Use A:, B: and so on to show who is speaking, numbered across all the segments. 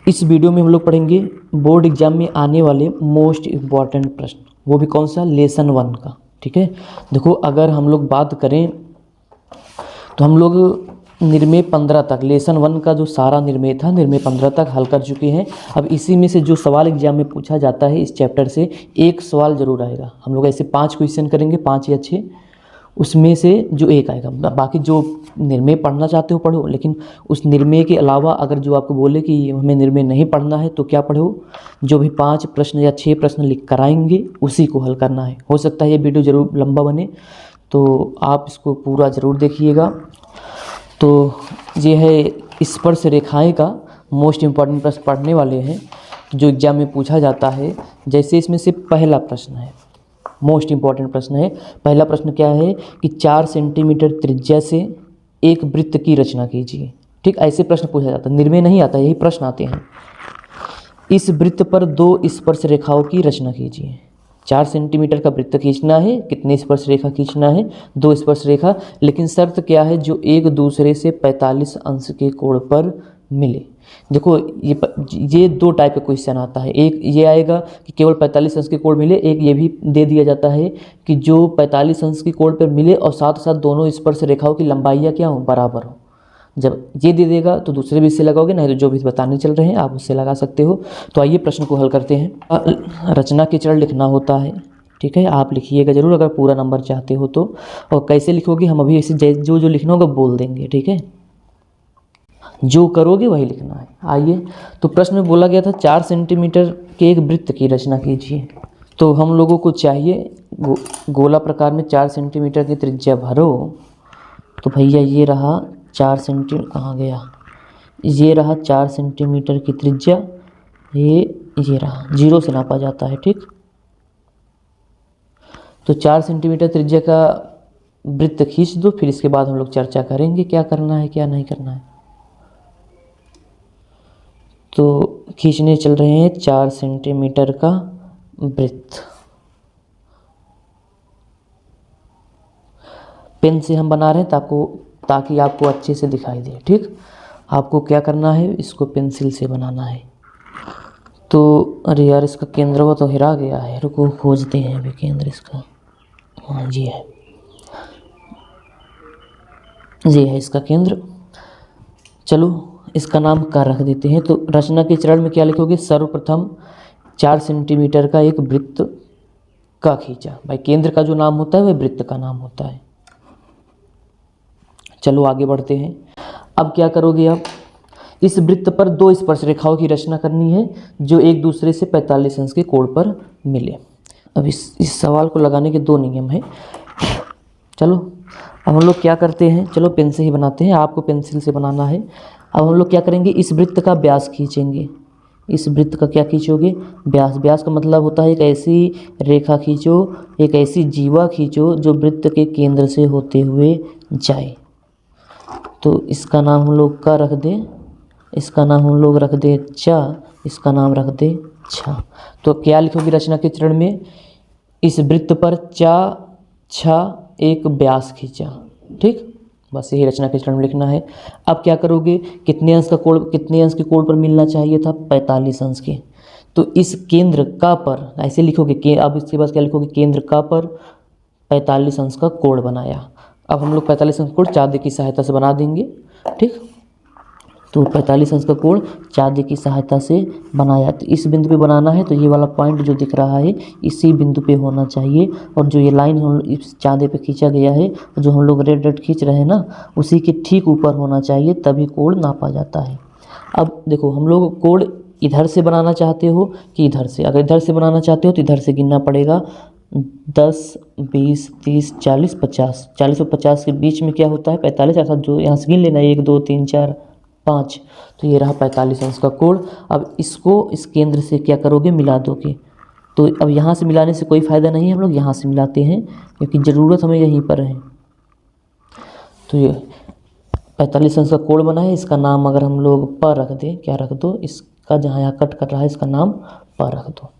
A: इस वीडियो में हम लोग पढ़ेंगे बोर्ड एग्जाम में आने वाले मोस्ट इम्पॉर्टेंट प्रश्न, वो भी कौन सा, लेसन 1 का। ठीक है, देखो अगर हम लोग बात करें तो हम लोग निर्मेय 15 तक, लेसन 1 का जो सारा निर्मेय था निर्मेय 15 तक हल कर चुके हैं। अब इसी में से जो सवाल एग्जाम में पूछा जाता है इस चैप्टर से एक सवाल जरूर आएगा। हम लोग ऐसे 5 क्वेश्चन करेंगे, 5 या 6, उसमें से जो एक आएगा। बाकी जो निर्मेय पढ़ना चाहते हो पढ़ो, लेकिन उस निर्मेय के अलावा अगर जो आपको बोले कि हमें निर्मेय नहीं पढ़ना है तो क्या पढ़ो, जो भी 5 प्रश्न या 6 प्रश्न लिख कर आएंगे उसी को हल करना है। हो सकता है ये वीडियो ज़रूर लंबा बने, तो आप इसको पूरा ज़रूर देखिएगा। तो ये है स्पर्श रेखाएं का मोस्ट इम्पॉर्टेंट प्रश्न पढ़ने वाले हैं जो एग्जाम में पूछा जाता है। जैसे इसमें से पहला प्रश्न है, मोस्ट इम्पॉर्टेंट प्रश्न है। पहला प्रश्न क्या है कि 4 सेंटीमीटर त्रिज्या से एक वृत्त की रचना कीजिए। ठीक, ऐसे प्रश्न पूछा जाता है, निर्मेय नहीं आता, यही प्रश्न आते हैं। इस वृत्त पर 2 स्पर्श रेखाओं की रचना कीजिए। 4 सेंटीमीटर का वृत्त खींचना है, कितने स्पर्श रेखा खींचना है, 2 स्पर्श रेखा, लेकिन शर्त क्या है, जो एक दूसरे से 45 अंश के कोण पर मिले। देखो ये 2 टाइप का क्वेश्चन आता है। एक ये आएगा कि केवल 45 अंश के कोण मिले, एक ये भी दे दिया जाता है कि जो 45 अंश के कोण पर मिले और साथ साथ दोनों स्पर्श रेखाओं की लंबाइयाँ क्या हो, बराबर हो। जब ये दे देगा तो दूसरे भी इससे लगाओगे, नहीं तो जो भी बताने चल रहे हैं आप उससे लगा सकते हो। तो आइए प्रश्न को हल करते हैं। रचना के चरण लिखना होता है, ठीक है, आप लिखिएगा जरूर अगर पूरा नंबर चाहते हो तो। और कैसे लिखोगे हम अभी ऐसे जो लिखना होगा बोल देंगे, ठीक है, जो करोगे वही लिखना है। आइए, तो प्रश्न में बोला गया था 4 सेंटीमीटर के एक वृत्त की रचना कीजिए। तो हम लोगों को चाहिए गोला प्रकार में 4 सेंटीमीटर की त्रिज्या भरो। तो भैया ये रहा 4 सेंटीमीटर, कहाँ गया, ये रहा 4 सेंटीमीटर की त्रिज्या, ये रहा, 0 से नापा जाता है। ठीक, तो 4 सेंटीमीटर त्रिज्या का वृत्त खींच दो, फिर इसके बाद हम लोग चर्चा करेंगे क्या करना है क्या नहीं करना है। तो खींचने चल रहे हैं 4 सेंटीमीटर का वृत्त। पेन से हम बना रहे हैं ताकि आपको अच्छे से दिखाई दे। ठीक, आपको क्या करना है, इसको पेंसिल से बनाना है। तो अरे यार इसका केंद्र वो तो हिरा गया है, रुको खोजते हैं अभी केंद्र इसका। हाँ जी है, ये है इसका केंद्र। चलो इसका नाम का रख देते हैं। तो रचना के चरण में क्या लिखोगे, सर्वप्रथम 4 सेंटीमीटर का एक वृत्त का खींचा। भाई केंद्र का जो नाम होता है वह वृत्त का नाम होता है। चलो आगे बढ़ते हैं। अब क्या करोगे आप, इस वृत्त पर 2 स्पर्श रेखाओं की रचना करनी है जो एक दूसरे से 45 अंश के कोण पर मिले। अब इस सवाल को लगाने के 2 नियम हैं। चलो अब हम लोग क्या करते हैं, चलो पेन से ही बनाते हैं, आपको पेंसिल से बनाना है। अब हम लोग क्या करेंगे, इस वृत्त का व्यास खींचेंगे। इस वृत्त का क्या खींचोगे, व्यास। व्यास का मतलब होता है एक ऐसी रेखा खींचो, एक ऐसी जीवा खींचो जो वृत्त के केंद्र से होते हुए जाए। तो इसका नाम हम लोग का रख दें, इसका नाम हम लोग रख दें चा, इसका नाम रख दें छा। तो क्या लिखोगे रचना के चरण में, इस वृत्त पर चा छा एक व्यास खींचा। ठीक, बस यही रचना के चरण में लिखना है। अब क्या करोगे, कितने अंश के कोण पर मिलना चाहिए था, 45 अंश के। तो इस केंद्र का पर ऐसे लिखोगे, अब इसके बाद क्या लिखोगे, केंद्र का पर 45 अंश का कोण बनाया। अब हम लोग 45 अंश कोण चाँदी की सहायता से बना देंगे। ठीक, तो 45 अंश का कोण चाँदी की सहायता से बनाया। तो इस बिंदु पे बनाना है, तो ये वाला पॉइंट जो दिख रहा है इसी बिंदु पे होना चाहिए। और जो ये लाइन हम इस चाँदी पे खींचा गया है, जो हम लोग रेड खींच रहे हैं ना, उसी के ठीक ऊपर होना चाहिए, तभी कोण नापा जाता है। अब देखो हम लोग कोण इधर से बनाना चाहते हो कि इधर से। अगर इधर से बनाना चाहते हो तो इधर से गिनना पड़ेगा, 10 20 30 40 50। 40 और 50 के बीच में क्या होता है, 45, अर्थात जो यहाँ से गिन लेना 1 2 3 4 5। तो ये रहा 45 अंश का कोण। अब इसको इस केंद्र से क्या करोगे, मिला दोगे। तो अब यहाँ से मिलाने से कोई फ़ायदा नहीं है, हम लोग यहाँ से मिलाते हैं क्योंकि ज़रूरत हमें यहीं पर है। तो ये 45 अंश का कोण बना है, इसका नाम अगर हम लोग प रख दें, क्या रख दो, इसका जहाँ यहाँ कट कर रहा है इसका नाम प रख दो।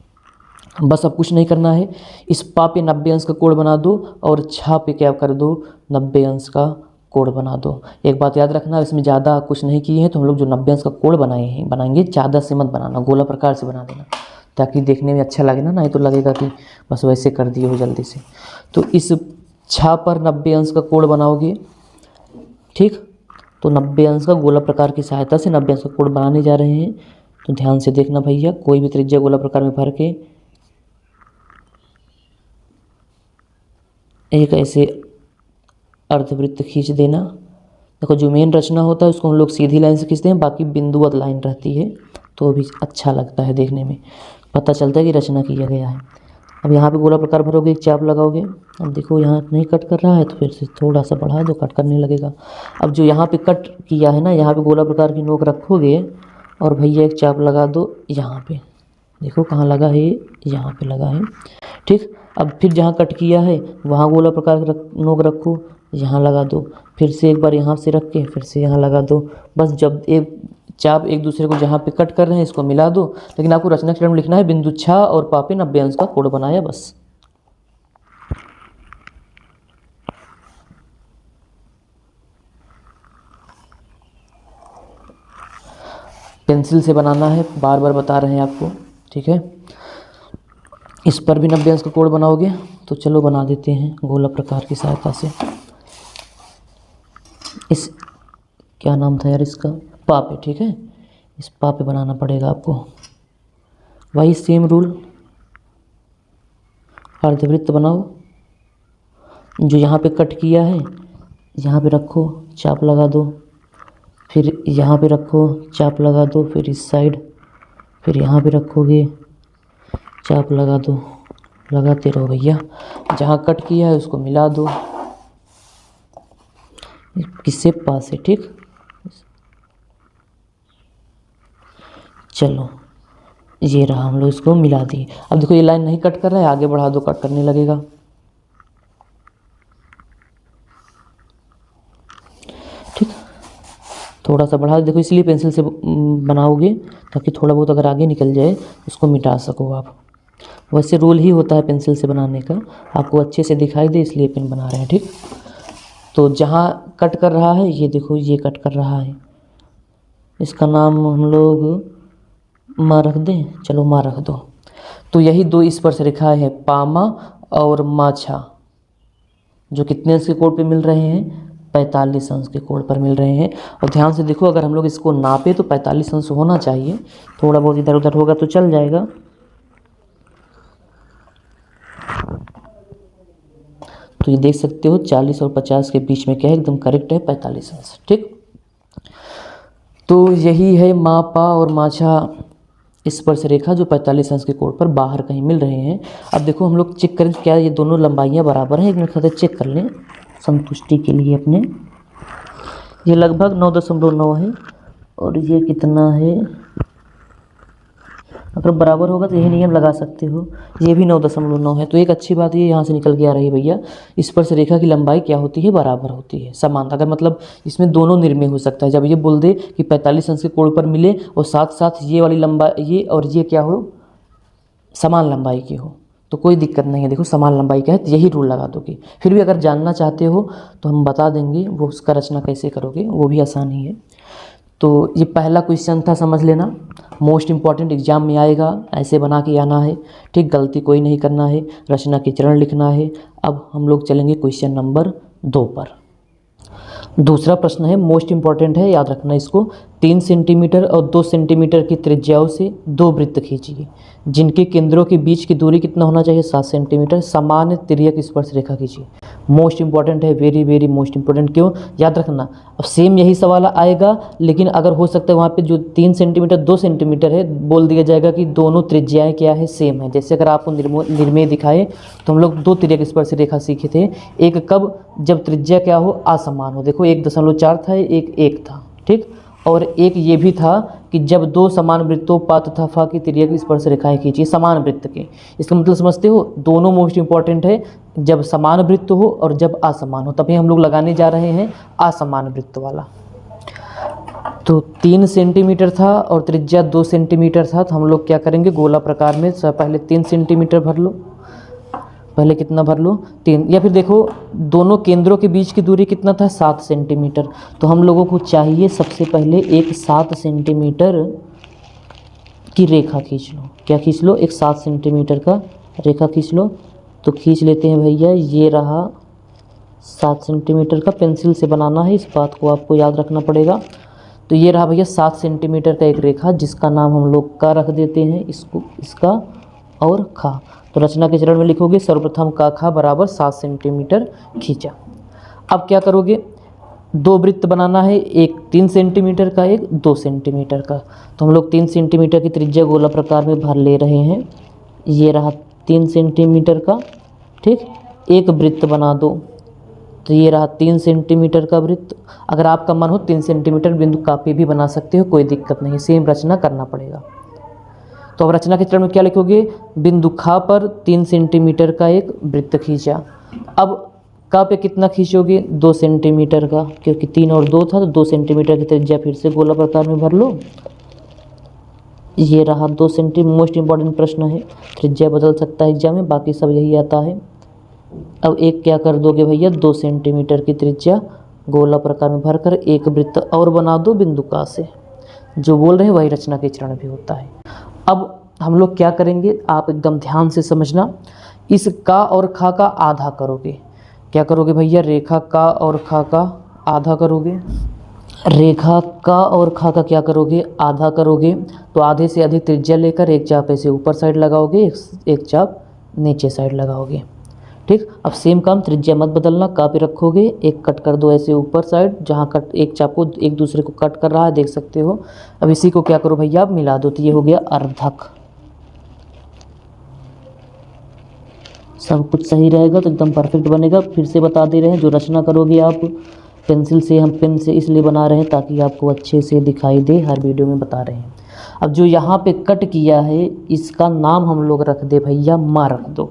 A: बस अब कुछ नहीं करना है। इस पा पे 90 अंश का कोण बना दो और छा पे क्या कर दो, 90 अंश का कोण बना दो। एक बात याद रखना, इसमें ज़्यादा कुछ नहीं किए हैं, तो हम लोग जो 90 अंश का कोण बनाएंगे ज़्यादा से मत बनाना, गोला प्रकार से बना देना, ताकि देखने में अच्छा लगे ना, नहीं तो लगेगा कि बस वैसे कर दिए हो जल्दी से। तो इस छा पर 90 अंश का कोण बनाओगे, ठीक। तो 90 अंश का गोला प्रकार की सहायता से 90 अंश का कोण बनाने जा रहे हैं। तो ध्यान से देखना भैया, कोई भी त्रिज्या गोला प्रकार में भर के एक ऐसे अर्धवृत्त खींच देना। देखो जो मेन रचना होता है उसको हम लोग सीधी लाइन से खींचते हैं, बाकी बिंदुवत लाइन रहती है, तो भी अच्छा लगता है देखने में, पता चलता है कि रचना किया गया है। अब यहाँ पे गोला प्रकार भरोगे, एक चाप लगाओगे। अब देखो यहाँ नहीं कट कर रहा है, तो फिर से थोड़ा सा बढ़ा दो, कट करने लगेगा। अब जो यहाँ पे कट किया है ना, यहाँ पे गोला प्रकार की नोक रखोगे और भैया एक चाप लगा दो यहाँ पे। देखो कहाँ लगा है, यहाँ पे लगा है, ठीक। अब फिर जहाँ कट किया है वहाँ गोला प्रकार की नोक रखो, यहाँ लगा दो। फिर से एक बार यहाँ से रख के फिर से यहाँ लगा दो। बस जब एक चाप एक दूसरे को जहाँ पे कट कर रहे हैं इसको मिला दो। लेकिन आपको रचना चित्र में लिखना है बिंदु छा और पा पे 90 अंश का कोण बनाया, बस। पेंसिल से बनाना है, बार बार बता रहे हैं आपको, ठीक है। इस पर भी 90 अंश का कोण बनाओगे, तो चलो बना देते हैं गोला प्रकार की सहायता से। इस क्या नाम था यार इसका, पा पे, ठीक है। इस पा पे बनाना पड़ेगा आपको, वही सेम रूल। अर्धवृत्त बनाओ, जो यहाँ पे कट किया है यहाँ पे रखो, चाप लगा दो, फिर यहाँ पे रखो, चाप लगा दो, फिर इस साइड, फिर यहाँ पे रखोगे, चाप लगा दो, लगाते रहो भैया। जहाँ कट किया है उसको मिला दो, किससे, पा से, ठीक। चलो ये रहा, हम लोग इसको मिला दिए। अब देखो ये लाइन नहीं कट कर रहा है, आगे बढ़ा दो, कट करने लगेगा, ठीक। थोड़ा सा बढ़ा, देखो इसलिए पेंसिल से बनाओगे ताकि थोड़ा बहुत अगर आगे निकल जाए उसको मिटा सको आप। वैसे रोल ही होता है पेंसिल से बनाने का, आपको अच्छे से दिखाई दे इसलिए पेन बना रहे हैं, ठीक। तो जहाँ कट कर रहा है ये देखो, ये कट कर रहा है, इसका नाम हम लोग माँ रख दें, चलो माँ रख दो। तो यही दो स्पर्श रेखा है, पामा और माछा, जो कितने अंश के कोण पे मिल रहे हैं, 45 अंश के कोण पर मिल रहे हैं। और ध्यान से देखो, अगर हम लोग इसको नापे तो 45 अंश होना चाहिए, थोड़ा बहुत इधर उधर होगा तो चल जाएगा। तो ये देख सकते हो 40 और 50 के बीच में क्या है, एकदम करेक्ट है 45 अंश, ठीक। तो यही है माँ, पा और माछा स्पर्श रेखा, जो 45 अंश के कोण पर बाहर कहीं मिल रहे हैं। अब देखो हम लोग चेक करें क्या ये दोनों लंबाइयाँ बराबर हैं, एक मिनट खाते चेक कर लें संतुष्टि के लिए अपने। ये लगभग 9.9 है और ये कितना है, अगर बराबर होगा तो यही नियम लगा सकते हो, ये भी 9.9 है। तो एक अच्छी बात ये यहाँ से निकल के आ रही है भैया, स्पर्श रेखा की लंबाई क्या होती है, बराबर होती है, समान। अगर मतलब इसमें दोनों निर्णय हो सकता है, जब ये बोल दे कि 45 अंश के कोण पर मिले और साथ साथ ये वाली लंबाई, ये और ये क्या हो, समान लंबाई की हो, तो कोई दिक्कत नहीं है। देखो समान लंबाई का है तो यही रूल लगा दोगे। फिर भी अगर जानना चाहते हो तो हम बता देंगे, वो उसका रचना कैसे करोगे, वो भी आसान ही है। तो ये पहला क्वेश्चन था, समझ लेना, मोस्ट इम्पॉर्टेंट एग्जाम में आएगा, ऐसे बना के आना है, ठीक। गलती कोई नहीं करना है, रचना के चरण लिखना है। अब हम लोग चलेंगे क्वेश्चन नंबर 2 पर। दूसरा प्रश्न है, मोस्ट इम्पॉर्टेंट है, याद रखना इसको। 3 सेंटीमीटर और 2 सेंटीमीटर की त्रिज्याओं से 2 वृत्त खींचिए, जिनके केंद्रों के बीच की दूरी कितना होना चाहिए, 7 सेंटीमीटर। सामान्य तिर्यक स्पर्श रेखा खींचिए। मोस्ट इंपॉर्टेंट है, वेरी वेरी मोस्ट इंपॉर्टेंट। क्यों, याद रखना, अब सेम यही सवाल आएगा, लेकिन अगर हो सकता है वहाँ पे जो 3 सेंटीमीटर 2 सेंटीमीटर है, बोल दिया जाएगा कि दोनों त्रिज्याएँ क्या है, सेम है। जैसे अगर आपको निर्मेय दिखाए तो हम लोग 2 तिर्यक स्पर्श रेखा सीखे थे, एक कब, जब त्रिज्या क्या हो, असमान हो। देखो 1.4 था, एक 1 था, ठीक। और एक ये भी था कि जब 2 समान वृत्तों पा तथा फा की तिर्यक स्पर्श रेखाएं खींची, समान वृत्त के। इसका मतलब समझते हो, दोनों मोस्ट इंपॉर्टेंट है, जब समान वृत्त हो और जब असमान हो। तभी हम लोग लगाने जा रहे हैं असमान वृत्त वाला। तो 3 सेंटीमीटर था और त्रिज्या 2 सेंटीमीटर था, तो हम लोग क्या करेंगे, गोला प्रकार में पहले 3 सेंटीमीटर भर लो, पहले कितना भर लो 3, या फिर देखो दोनों केंद्रों के बीच की दूरी कितना था 7 सेंटीमीटर। तो हम लोगों को चाहिए सबसे पहले एक 7 सेंटीमीटर की रेखा खींच लो। क्या खींच लो? एक 7 सेंटीमीटर का रेखा खींच लो। तो खींच लेते हैं भैया, ये रहा 7 सेंटीमीटर का, पेंसिल से बनाना है, इस बात को आपको याद रखना पड़ेगा। तो ये रहा भैया 7 सेंटीमीटर का एक रेखा, जिसका नाम हम लोग का रख देते हैं, इसको इसका और खा। तो रचना के चरण में लिखोगे सर्वप्रथम का खा बराबर 7 सेंटीमीटर खींचा। अब क्या करोगे? 2 वृत्त बनाना है, एक 3 सेंटीमीटर का, एक 2 सेंटीमीटर का। तो हम लोग 3 सेंटीमीटर की त्रिज्या गोला प्रकार में भर ले रहे हैं। ये रहा 3 सेंटीमीटर का, ठीक। एक वृत्त बना दो, तो ये रहा 3 सेंटीमीटर का वृत्त। अगर आपका मन हो 3 सेंटीमीटर बिंदु कापी भी बना सकते हो, कोई दिक्कत नहीं, सेम रचना करना पड़ेगा। तो अब रचना के चरण में क्या लिखोगे? बिंदु खा पर 3 सेंटीमीटर का एक वृत्त खींचा। अब का पे कितना खींचोगे? 2 सेंटीमीटर का, क्योंकि 3 और 2 था, तो 2 सेंटीमीटर की त्रिज्या फिर से गोला प्रकार में भर लो। ये रहा 2 सेंटीमीटर। मोस्ट इंपॉर्टेंट प्रश्न है, त्रिज्या बदल सकता है एग्जाम में, बाकी सब यही आता है। अब एक क्या कर दोगे भैया? 2 सेंटीमीटर की त्रिज्या गोला प्रकार में भरकर एक वृत्त और बना दो बिंदु का से। जो बोल रहे हैं वही रचना के चरण भी होता है। अब हम लोग क्या करेंगे, आप एकदम ध्यान से समझना। इस का और खा का आधा करोगे। क्या करोगे भैया? रेखा का और खा का आधा करोगे। रेखा का और खा का क्या करोगे? आधा करोगे। तो आधे से अधिक त्रिज्या लेकर एक चाप ऐसे ऊपर साइड लगाओगे, एक चाप नीचे साइड लगाओगे, ठीक। अब सेम काम, त्रिज्या मत बदलना, का पे रखोगे, एक कट कर दो ऐसे ऊपर साइड, जहाँ कट एक चाप को एक दूसरे को कट कर रहा है, देख सकते हो। अब इसी को क्या करो भैया? आप मिला दो, तो ये हो गया अर्धक। सब कुछ सही रहेगा तो एकदम परफेक्ट बनेगा। फिर से बता दे रहे हैं, जो रचना करोगे आप पेंसिल से, हम पेन से इसलिए बना रहे हैं ताकि आपको अच्छे से दिखाई दे, हर वीडियो में बता रहे हैं। अब जो यहाँ पे कट किया है, इसका नाम हम लोग रख दे भैया माँ, रख दो।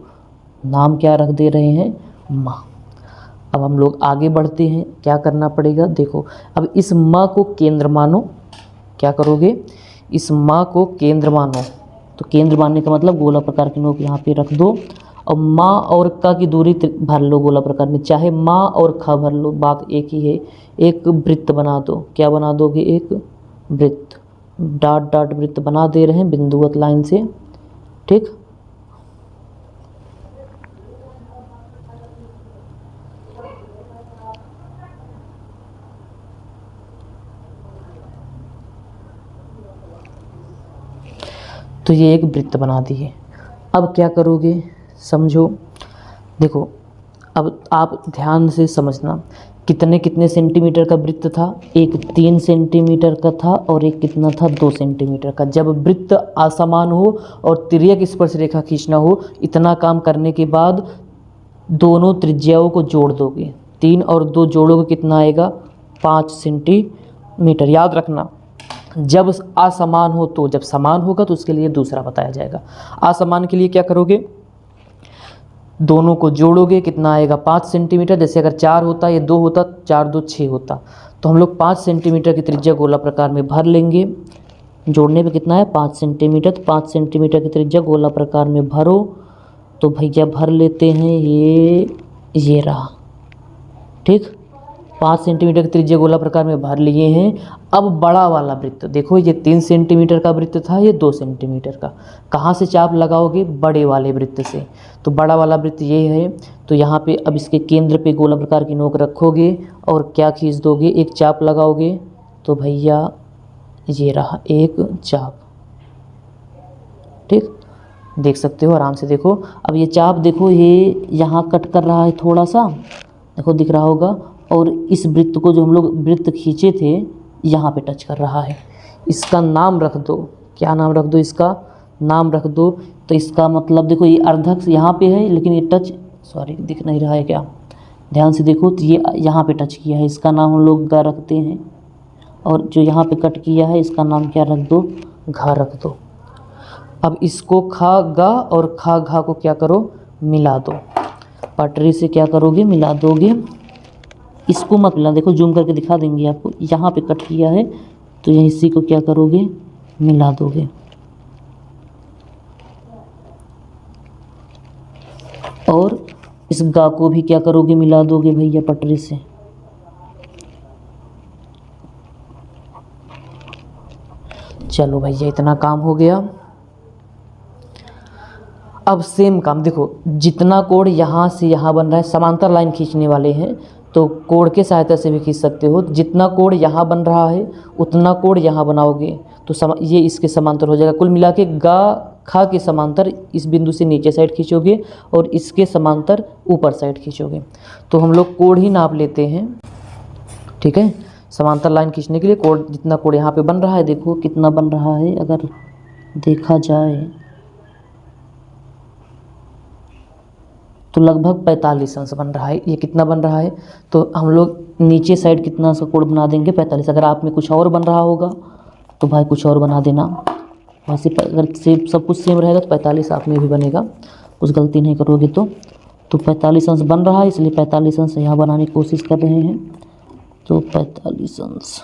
A: नाम क्या रख दे रहे हैं? माँ। अब हम लोग आगे बढ़ते हैं, क्या करना पड़ेगा देखो। अब इस माँ को केंद्र मानो। क्या करोगे? इस माँ को केंद्र मानो। तो केंद्र मानने का मतलब गोला प्रकार की नोक यहाँ पे रख दो, और माँ और का की दूरी भर लो गोला प्रकार में, चाहे माँ और खा भर लो, बात एक ही है। एक वृत्त बना दो। क्या बना दोगे? एक वृत्त। डॉट डॉट वृत्त बना दे रहे हैं बिंदुवत लाइन से, ठीक। तो ये एक वृत्त बना दिए। अब क्या करोगे? समझो, देखो अब आप ध्यान से समझना। कितने कितने सेंटीमीटर का वृत्त था? एक 3 सेंटीमीटर का था और एक कितना था? 2 सेंटीमीटर का। जब वृत्त असमान हो और तिर्यक स्पर्श रेखा खींचना हो, इतना काम करने के बाद दोनों त्रिज्याओं को जोड़ दोगे। 3 और 2 जोड़ोगे, कितना आएगा? 5 सेंटीमीटर। याद रखना, जब असमान हो तो, जब समान होगा तो उसके लिए दूसरा बताया जाएगा। असमान के लिए क्या करोगे? दोनों को जोड़ोगे, कितना आएगा? 5 सेंटीमीटर। जैसे अगर 4 होता, ये 2 होता, 4 2 6 होता, तो हम लोग 5 सेंटीमीटर की त्रिज्या गोला प्रकार में भर लेंगे। जोड़ने पे कितना है? 5 सेंटीमीटर। तो 5 सेंटीमीटर की त्रिज्या गोला प्रकार में भरो। तो भैया भर लेते हैं, ये रहा, ठीक। 5 सेंटीमीटर की त्रिज्या गोला प्रकार में भर लिए हैं। अब बड़ा वाला वृत्त देखो, ये 3 सेंटीमीटर का वृत्त था, ये 2 सेंटीमीटर का। कहाँ से चाप लगाओगे? बड़े वाले वृत्त से। तो बड़ा वाला वृत्त ये है, तो यहाँ पे अब इसके केंद्र पे गोला प्रकार की नोक रखोगे और क्या खींच दोगे? एक चाप लगाओगे। तो भैया ये रहा एक चाप, ठीक। देख सकते हो, आराम से देखो। अब ये चाप देखो, ये यहाँ कट कर रहा है थोड़ा सा, देखो दिख रहा होगा, और इस वृत्त को जो हम लोग वृत्त खींचे थे, यहाँ पे टच कर रहा है। इसका नाम रख दो। क्या नाम रख दो? इसका नाम रख दो। तो इसका मतलब देखो, ये अर्धक यहाँ पे है, लेकिन ये टच, सॉरी दिख नहीं रहा है क्या, ध्यान से देखो। तो ये यहाँ पे टच किया है, इसका नाम हम लोग गा रखते हैं। और जो यहाँ पे कट किया है, इसका नाम क्या रख दो? घा रख दो। अब इसको खा गा और खा घा को क्या करो? मिला दो। पटरी से क्या करोगे? मिला दोगे। इसको मत मिला, देखो जूम करके दिखा देंगे आपको। यहाँ पे कट किया है, तो यह इसी को क्या करोगे? मिला दोगे। और इस गा को भी क्या करोगे, मिला दोगे भैया पटरी से। चलो भैया इतना काम हो गया। अब सेम काम देखो, जितना कोण यहाँ से यहाँ बन रहा है, समांतर लाइन खींचने वाले हैं तो कोण के सहायता से भी खींच सकते हो। जितना कोण यहाँ बन रहा है उतना कोण यहाँ बनाओगे तो ये इसके समांतर हो जाएगा। कुल मिला के गा खा के समांतर इस बिंदु से नीचे साइड खींचोगे और इसके समांतर ऊपर साइड खींचोगे। तो हम लोग कोण ही नाप लेते हैं, ठीक है। समांतर लाइन खींचने के लिए कोण, जितना कोण यहाँ पे बन रहा है, देखो कितना बन रहा है, अगर देखा जाए तो लगभग 45 अंश बन रहा है। ये कितना बन रहा है, तो हम लोग नीचे साइड कितना सा कोण बना देंगे, 45। अगर आप में कुछ और बन रहा होगा तो भाई कुछ और बना देना। वैसे अगर सेम सब कुछ सेम रहेगा तो 45 आप में भी बनेगा, कुछ गलती नहीं करोगे तो 45 अंश बन रहा है, इसलिए 45 अंश यहाँ बनाने की कोशिश कर रहे हैं। तो 45 अंश,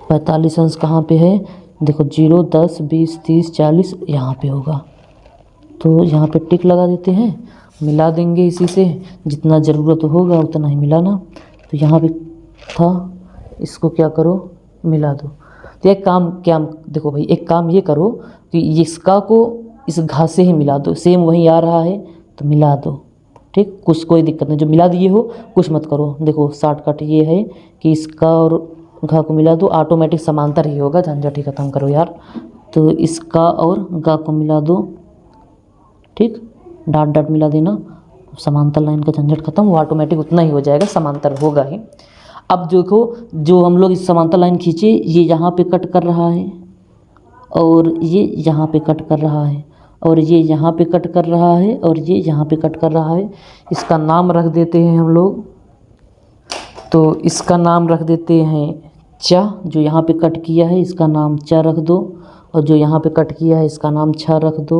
A: पैंतालीस अंश कहाँ पे है, देखो 0, 10, 20, 30, 40 यहाँ पे होगा। तो यहाँ पे टिक लगा देते हैं, मिला देंगे इसी से, जितना ज़रूरत होगा उतना ही मिलाना। तो यहाँ पे था, इसको क्या करो, मिला दो। तो एक काम क्या, देखो भाई एक काम ये करो कि इसका को इस घा से ही मिला दो, सेम वहीं आ रहा है तो मिला दो, ठीक। कुछ कोई दिक्कत नहीं, जो मिला दिए हो कुछ मत करो। देखो शॉर्टकट ये है कि इसका और घा को मिला दो, ऑटोमेटिक समांतर ही होगा, झंझट ही खत्म करो यार। तो इसका और गा को मिला दो, ठीक, डॉट डॉट मिला देना, समांतर लाइन का झंझट खत्म, वो ऑटोमेटिक उतना ही हो जाएगा, समांतर होगा ही। अब देखो जो हम लोग इस समांतर लाइन खींचे, ये यहाँ पे कट कर रहा है और ये यहाँ पे कट कर रहा है और ये यहाँ पे कट कर रहा है और ये यहाँ पे कट कर रहा है। इसका नाम रख देते हैं हम लोग, तो इसका नाम रख देते हैं चा। जो यहाँ पे कट किया है इसका नाम चा रख दो, और जो यहाँ पे कट किया है इसका नाम छा रख दो,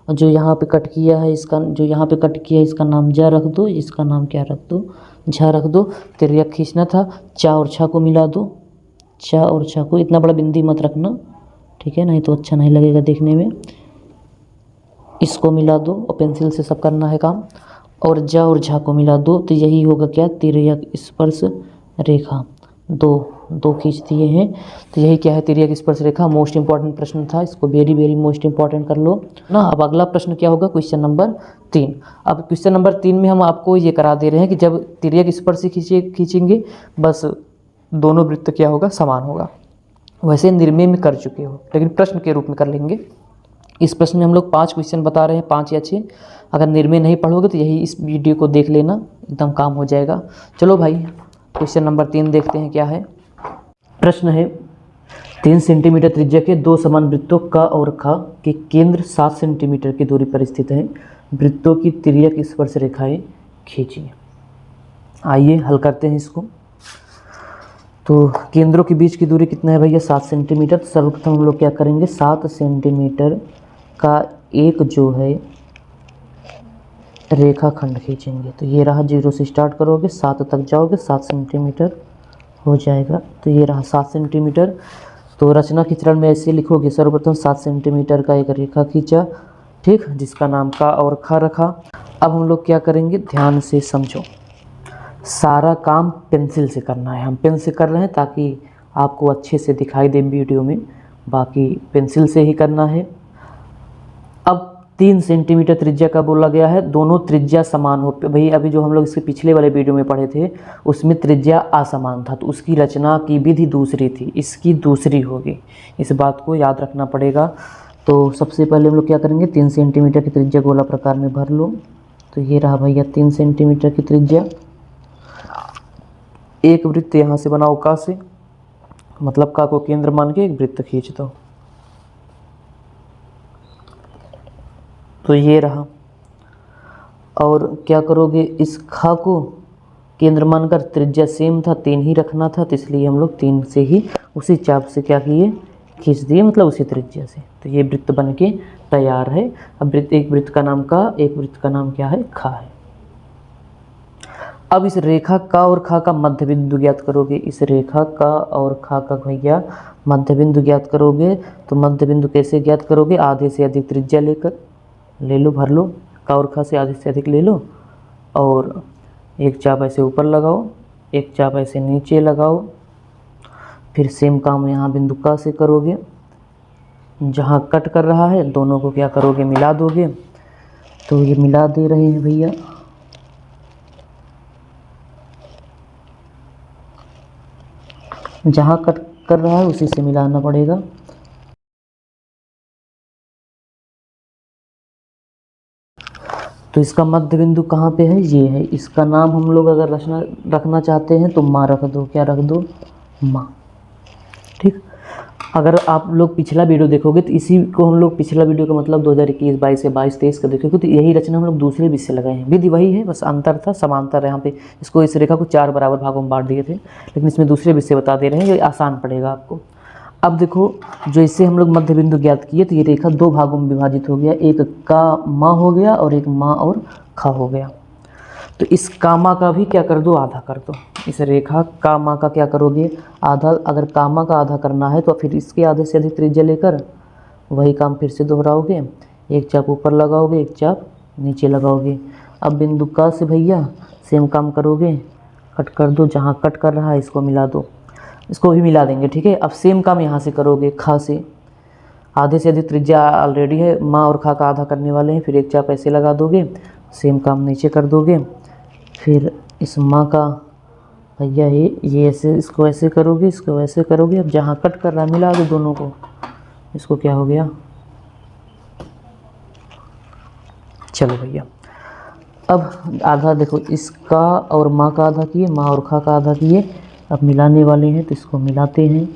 A: और जो यहाँ पे कट किया है इसका, जो यहाँ पे कट किया है इसका नाम जा रख दो, इसका नाम क्या रख दो, झा रख दो। तिर्यक खींचना था, चा और छा को मिला दो, चा और छा को, इतना बड़ा बिंदी मत रखना, ठीक है, नहीं तो अच्छा नहीं लगेगा देखने में। इसको मिला दो और पेंसिल से सब करना है काम, और जा और झा को मिला दो। तो यही होगा क्या, तिर्यक स्पर्श रेखा। दो खींच दिए हैं, तो यही क्या है, तिर्यक स्पर्श रेखा। मोस्ट इंपॉर्टेंट प्रश्न था, इसको वेरी वेरी मोस्ट इंपॉर्टेंट कर लो ना। अब अगला प्रश्न क्या होगा, क्वेश्चन नंबर 3। अब क्वेश्चन नंबर 3 में हम आपको ये करा दे रहे हैं कि जब तिर्यक स्पर्श खींचेंगे बस दोनों वृत्त क्या होगा, समान होगा। वैसे निर्मेय में कर चुके हो, लेकिन प्रश्न के रूप में कर लेंगे। इस प्रश्न में हम लोग 5 क्वेश्चन बता रहे हैं, 5 या 6। अगर निर्मेय नहीं पढ़ोगे तो यही इस वीडियो को देख लेना, एकदम काम हो जाएगा। चलो भाई क्वेश्चन नंबर 3 देखते हैं क्या है। प्रश्न है, 3 सेंटीमीटर त्रिज्या के 2 समान वृत्तों का और खा के केंद्र 7 सेंटीमीटर की दूरी पर स्थित है। वृत्तों की तिर्यक स्पर्श रेखाएं खींचिए। आइए हल करते हैं इसको। तो केंद्रों के बीच की दूरी कितना है भैया, 7 सेंटीमीटर। सर्वप्रथम हम लोग क्या करेंगे, 7 सेंटीमीटर का एक जो है रेखाखंड खींचेंगे। तो ये रहा, 0 से स्टार्ट करोगे 7 तक जाओगे, 7 सेंटीमीटर हो जाएगा। तो ये रहा 7 सेंटीमीटर। तो रचना के चरण में ऐसे लिखोगे, सर्वप्रथम 7 सेंटीमीटर का एक रेखा खींचा, ठीक, जिसका नाम का और खा रखा। अब हम लोग क्या करेंगे, ध्यान से समझो, सारा काम पेंसिल से करना है। हम पेन से कर रहे हैं ताकि आपको अच्छे से दिखाई दे वीडियो में, बाकी पेंसिल से ही करना है। अब 3 सेंटीमीटर त्रिज्या का बोला गया है, दोनों त्रिज्या समान हो। भाई अभी जो हम लोग इसके पिछले वाले वीडियो में पढ़े थे उसमें त्रिज्या असमान था, तो उसकी रचना की विधि दूसरी थी, इसकी दूसरी होगी, इस बात को याद रखना पड़ेगा। तो सबसे पहले हम लोग क्या करेंगे, 3 सेंटीमीटर की त्रिज्या गोला प्रकार में भर लो। तो ये रहा भैया 3 सेंटीमीटर की त्रिज्या। एक वृत्त यहाँ से बनाओ का से, मतलब का को केंद्र मान के एक वृत्त खींच दो। तो ये रहा, और क्या करोगे, इस खा को केंद्र मानकर, त्रिज्या सेम था 3 ही रखना था, तो इसलिए हम लोग 3 से ही उसी चाप से क्या किए, खींच दिए, मतलब उसी त्रिज्या से। तो ये वृत्त बन के तैयार है। अब एक वृत्त का नाम का, एक वृत्त का नाम क्या है, खा है। अब इस रेखा का और खा का मध्य बिंदु ज्ञात करोगे। इस रेखा का और खा का भैया मध्य बिंदु ज्ञात करोगे। तो मध्य बिंदु कैसे ज्ञात करोगे? आधे से अधिक त्रिज्या लेकर ले लो, भर लो, का और खा से आधे से अधिक ले लो और एक चाप ऐसे ऊपर लगाओ, एक चाप ऐसे नीचे लगाओ। फिर सेम काम यहाँ बिंदु का से करोगे। जहाँ कट कर रहा है दोनों को क्या करोगे? मिला दोगे। तो ये मिला दे रहे हैं भैया। जहाँ कट कर रहा है उसी से मिलाना पड़ेगा। तो इसका मध्य बिंदु कहाँ पे है? ये है। इसका नाम हम लोग अगर रखना चाहते हैं तो माँ रख दो। क्या रख दो? माँ। ठीक। अगर आप लोग पिछला वीडियो देखोगे तो इसी को हम लोग, पिछला वीडियो का मतलब 2021, 22 या 22, 23 का देखोगे तो यही रचना हम लोग दूसरे बीच से लगाए हैं। विधि वही है, बस अंतर था, समांतर है। यहाँ पे इसको, इस रेखा को 4 बराबर भागों में बांट दिए थे, लेकिन इसमें दूसरे बीच से बता दे रहे हैं, ये आसान पड़ेगा आपको। अब देखो, जो इससे हम लोग मध्य बिंदु ज्ञात किए तो ये रेखा 2 भागों में विभाजित हो गया। एक का माँ हो गया और एक माँ और खा हो गया। तो इस कामा का भी क्या कर दो? आधा कर दो। इस रेखा कामा का क्या करोगे? आधा। अगर कामा का आधा करना है तो फिर इसके आधे से अधिक त्रिज्या लेकर वही काम फिर से दोहराओगे। एक चाप ऊपर लगाओगे, एक चाप नीचे लगाओगे। अब बिंदु का से भैया सेम काम करोगे, कट कर दो। जहाँ कट कर रहा है इसको मिला दो, इसको भी मिला देंगे। ठीक है। अब सेम काम यहाँ से करोगे। खा से आधे से अधिक त्रिज्या ऑलरेडी है, माँ और खा का आधा करने वाले हैं। फिर एक चाप ऐसे लगा दोगे, सेम काम नीचे कर दोगे। फिर इस माँ का भैया ये ऐसे, इसको ऐसे करोगे, इसको ऐसे करोगे। अब जहाँ कट कर रहा है मिला दो दोनों को। इसको क्या हो गया? चलो भैया, अब आधा देखो, इसका और माँ का आधा किए, माँ और खा का आधा किए। अब मिलाने वाले हैं तो इसको मिलाते हैं।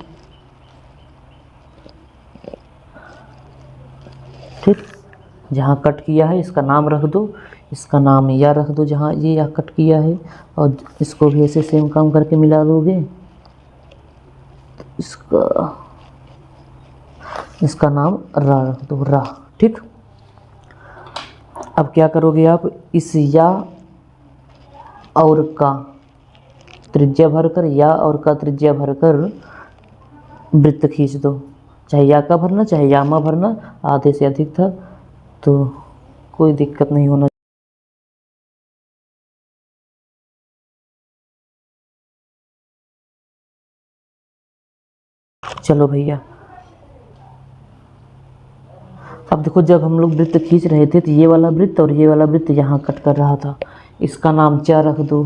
A: ठीक। जहाँ कट किया है इसका नाम रख दो, इसका नाम या रख दो जहाँ ये या कट किया है। और इसको भी ऐसे सेम काम करके मिला दोगे। इसका नाम रा रख दो, रा। ठीक। अब क्या करोगे आप? इस या और का त्रिज्या भरकर, या और का त्रिज्या भरकर वृत्त खींच दो। चाहे या का भरना, चाहे यामा भरना, आधे से अधिक था तो कोई दिक्कत नहीं होना। चलो भैया, अब देखो, जब हम लोग वृत्त खींच रहे थे तो ये वाला वृत्त और ये वाला वृत्त यहाँ कट कर रहा था। इसका नाम चा रख दो।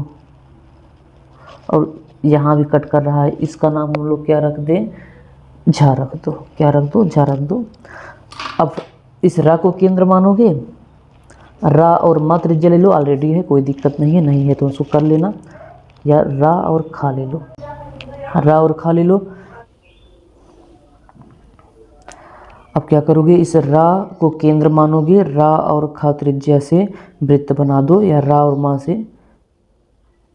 A: और यहाँ भी कट कर रहा है, इसका नाम हम लोग क्या रख दें? झा रख दो। क्या रख दो? झा रख दो। अब इस रा को केंद्र मानोगे। रा और मा त्रिज्या ले लो, ऑलरेडी है, कोई दिक्कत नहीं है। नहीं है तो उसको कर लेना। या रा और खा ले लो, रा और खा ले लो। अब क्या करोगे? इस रा को केंद्र मानोगे, रा और खा त्रिज्या से वृत्त बना दो, या रा और माँ से।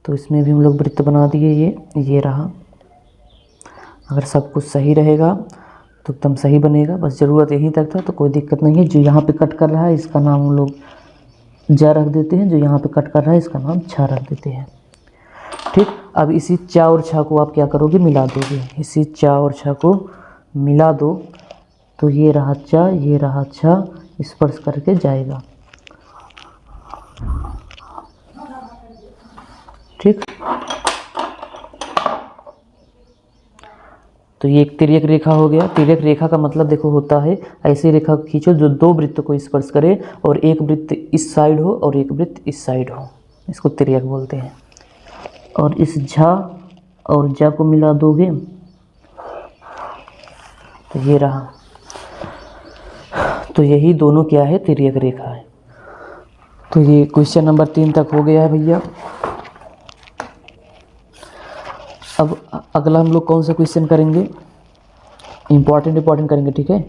A: तो इसमें भी हम लोग वृत्त बना दिए। ये रहा। अगर सब कुछ सही रहेगा तो एकदम सही बनेगा। बस ज़रूरत यहीं तक था, तो कोई दिक्कत नहीं है। जो यहाँ पे कट कर रहा है इसका नाम हम लोग जा रख देते हैं, जो यहाँ पे कट कर रहा है इसका नाम छा रख देते हैं। ठीक। अब इसी चा और छा को आप क्या करोगे? मिला दोगे। इसी चा और छा को मिला दो तो ये रहा चा, ये रहा छा, स्पर्श करके जाएगा। ठीक। तो ये एक तिर्यक रेखा हो गया। तिर्यक रेखा का मतलब देखो होता है, ऐसी रेखा खींचो जो 2 वृत्त को स्पर्श करे और एक वृत्त इस साइड हो और एक वृत्त इस साइड हो, इसको तिर्यक बोलते हैं। और इस झा और जा को मिला दोगे तो ये रहा। तो यही दोनों क्या है? तिर्यक रेखा है। तो ये क्वेश्चन नंबर 3 तक हो गया है भैया। अब अगला हम लोग कौन सा क्वेश्चन करेंगे? इम्पॉर्टेंट करेंगे। ठीक है।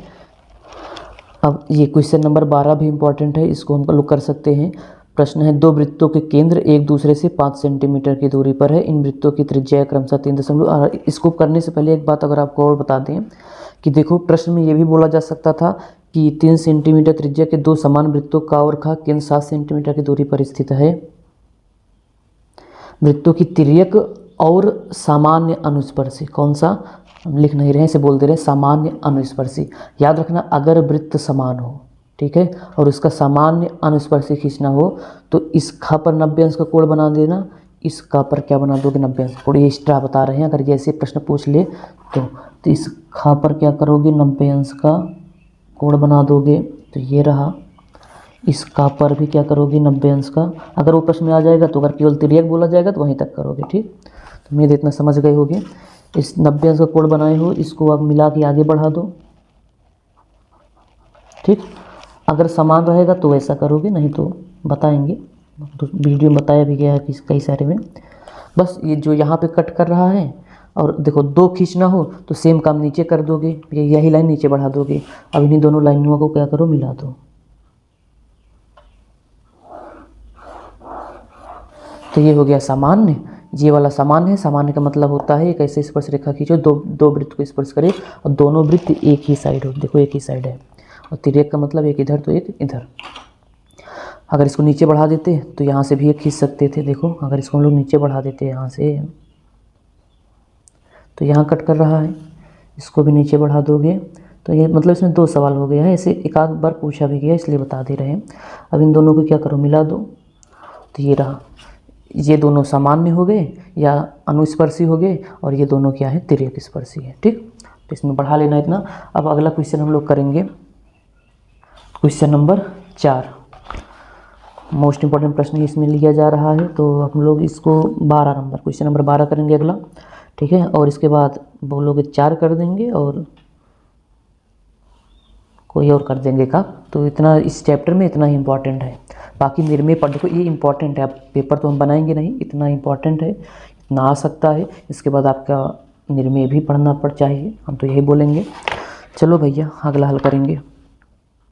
A: अब ये क्वेश्चन नंबर 12 भी इम्पॉर्टेंट है, इसको हम लोग कर सकते हैं। प्रश्न है, 2 वृत्तों के केंद्र एक दूसरे से 5 सेंटीमीटर की दूरी पर है। इन वृत्तों की त्रिज्या क्रमशः 3 इसको करने से पहले एक बात अगर आपको और बता दें कि देखो, प्रश्न में ये भी बोला जा सकता था कि 3 सेंटीमीटर त्रिज्या के 2 समान वृत्तों का और खा केंद्र 7 सेंटीमीटर की दूरी पर स्थित है। वृत्तों की तिर्यक और सामान्य अनुस्पर्शी, कौन सा हम लिख नहीं रहे हैं, इसे बोल दे रहे हैं सामान्य अनुस्पर्शी। याद रखना अगर वृत्त समान हो, ठीक है, और उसका सामान्य अनुस्पर्शी खींचना हो तो इस ख पर 90 अंश का कोण बना देना, इस क पर क्या बना दोगे 90 अंश का कोण। ये एक्स्ट्रा बता रहे हैं, अगर ये ऐसे प्रश्न पूछ ले तो इस ख पर क्या करोगे 90 अंश का कोण बना दोगे, तो ये रहा। इस का पर भी क्या करोगे 90 अंश का, अगर वो प्रश्न में आ जाएगा तो अगर केवल तिर्यक बोला जाएगा तो वहीं तक करोगे, ठीक। तो उम्मीद इतना समझ गए होगे। इस 90 अंश का कोण बनाए हो, इसको आप मिला के आगे बढ़ा दो, ठीक। अगर समान रहेगा तो ऐसा करोगे, नहीं तो बताएंगे, तो वीडियो में बताया भी गया है कि कई सारे में। बस ये जो यहाँ पे कट कर रहा है, और देखो 2 खींचना हो तो सेम काम नीचे कर दोगे, यही लाइन नीचे बढ़ा दोगे। अब इन्हीं दोनों लाइनों को क्या करो, मिला दो। तो ये हो गया सामान्य, ये वाला सामान्य है। सामान्य का मतलब होता है एक ऐसे स्पर्श रेखा खींचो दो वृत्त को स्पर्श करे और दोनों वृत्त एक ही साइड हो, देखो एक ही साइड है। और तिर्यक का मतलब एक इधर तो एक इधर। अगर इसको नीचे बढ़ा देते तो यहाँ से भी एक खींच सकते थे, देखो अगर इसको हम लोग नीचे बढ़ा देते यहाँ से, तो यहाँ कट कर रहा है, इसको भी नीचे बढ़ा दोगे तो ये मतलब इसमें 2 सवाल हो गया है, ऐसे एक आध बार पूछा भी गया इसलिए बता दे रहे हैं। अब इन दोनों को क्या करो, मिला दो, तो ये रहा। ये दोनों सामान्य हो गए या अनुस्पर्शी हो गए, और ये दोनों क्या है, तिर्यक स्पर्शी है, ठीक। तो इसमें बढ़ा लेना इतना। अब अगला क्वेश्चन हम लोग करेंगे, क्वेश्चन नंबर 4। मोस्ट इंपॉर्टेंट प्रश्न इसमें लिया जा रहा है, तो हम लोग इसको 12 नंबर, क्वेश्चन नंबर 12 करेंगे अगला, ठीक है। और इसके बाद बोलोगे 4 कर देंगे और कोई और कर देंगे का। तो इतना इस चैप्टर में इतना ही इम्पॉर्टेंट है, बाकी निर्णय पढ़ देखो ये इम्पॉर्टेंट है। अब पेपर तो हम बनाएंगे नहीं, इतना इम्पॉर्टेंट है, इतना आ सकता है। इसके बाद आपका निर्णय भी पढ़ना चाहिए, हम तो यही बोलेंगे। चलो भैया अगला हल करेंगे।